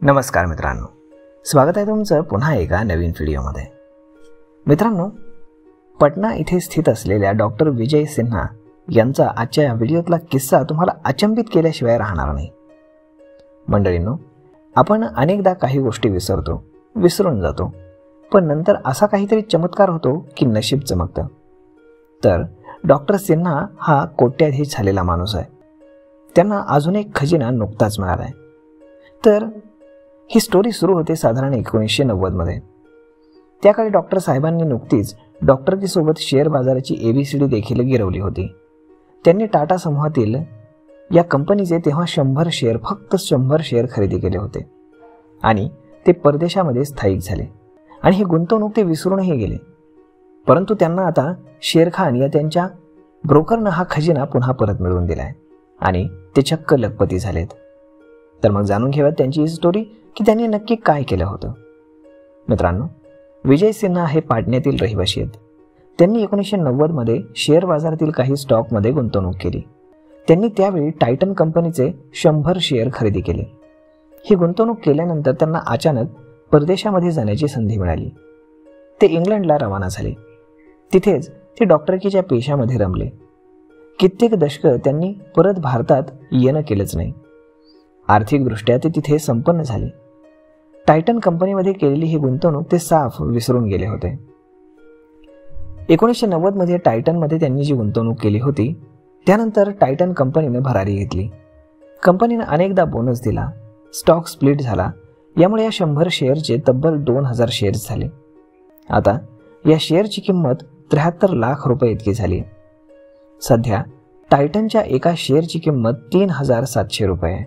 नमस्कार मित्रांनो, स्वागत आहे तुमचं पुन्हा एका नवीन व्हिडिओमध्ये। मित्रांनो, पटना इथे स्थित असलेल्या डॉक्टर विजय सिन्हा यांचा आजच्या या व्हिडिओतला किस्सा तुम्हाला अचंबित केल्याशिवाय राहणार नाही। मंडळींनो, आपण अनेकदा काही गोष्टी विसरून जातो, पण नंतर असा काहीतरी चमत्कार होतो की नशीब चमकतं। तर डॉक्टर सिन्हा हा कोट्याधीश झालेला माणूस आहे। त्यांना अजून एक खजिना नुकताच मिळाला आहे। तर ही स्टोरी सुरू होते साधारण 1990 मध्ये। त्या काळी डॉक्टर साहेबांनी नुकतीच डॉक्टरकीसोबत शेअर बाजाराची ABCD देखील गिरवली होती। त्यांनी टाटा समूहातील या कंपनीचे तेव्हा 100 शेअर, फक्त 100 शेअर खरेदी केले होते आणि ते परदेशामध्ये स्थायिक झाले आणि ही गुंतवणूक ते विसरूनही गेले। परंतु त्यांना आता शेर खान या त्यांच्या ब्रोकरनं हा खजिना पुन्हा परत मिळवून दिलाय आणि ते चक्क लखपती झालेत। तर मग जाणून घेऊयात त्यांची ही स्टोरी की त्यांनी नक्की काय केलं होतं। मित्रांनो, विजय सिन्हा हे पाटण्यातील रहिवासी आहेत। त्यांनी 1990 मध्ये शेअर बाजारातील काही स्टॉकमध्ये गुंतवणूक केली। त्यांनी त्यावेळी टायटन कंपनीचे 100 शेअर खरेदी केले। ही गुंतवणूक केल्यानंतर त्यांना अचानक परदेशामध्ये जाण्याची संधी मिळाली। ते इंग्लंडला रवाना झाले। तिथेच ते डॉक्टरकीच्या पेशामध्ये रमले। कित्येक दशकं त्यांनी परत भारतात येणं केलंच नाही। आर्थिकदृष्ट्या ते तिथे संपन्न झाले। टायटन कंपनीमध्ये केलेली ही गुंतवणूक ते साफ विसरून गेले होते। 1990 मध्ये टायटनमध्ये त्यांनी जी गुंतवणूक केली होती त्यानंतर टायटन कंपनीने भरारी घेतली। कंपनीने अनेकदा बोनस दिला, स्टॉक स्प्लिट झाला, यामुळे या 100 शेअरचे तब्बल 2000 शेअर्स झाले। आता या शेअरची किंमत 73 लाख रुपये इतकी झाली। सध्या टायटनच्या एका शेअरची किंमत 3700 रुपये आहे।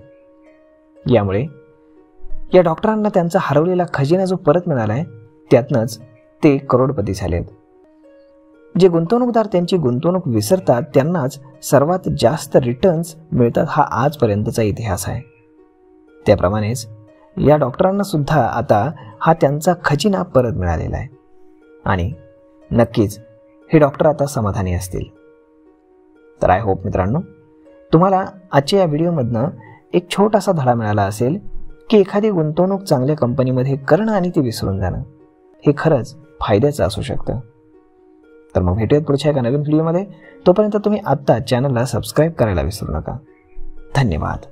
यामुळे या डॉक्टरांना त्यांचा हरवलेला खजिना जो परत मिळालाय त्यातनंच ते करोडपती झालेत। जे गुंतवणूकदार त्यांची गुंतवणूक विसरतात त्यांनाच सर्वात जास्त रिटर्न्स मिळतात, हा आजपर्यंतचा इतिहास आहे। त्याप्रमाणेच या डॉक्टरांना सुद्धा आता हा त्यांचा खजिना परत मिळालेला आहे आणि नक्कीच हे डॉक्टर आता समाधानी असतील। तर आय होप मित्रांनो, तुम्हाला आजच्या या व्हिडिओमधनं एक छोटासा धडा मिळाला असेल की एखादी गुंतवणूक चांगल्या कंपनीमध्ये करणं आणि ती विसरून जाणं हे खरंच फायद्याचं असू शकतं। तर मग भेटूयात पुढच्या एका नवीन व्हिडिओमध्ये। तोपर्यंत तुम्ही आत्ता चॅनलला सबस्क्राईब करायला विसरू नका। धन्यवाद।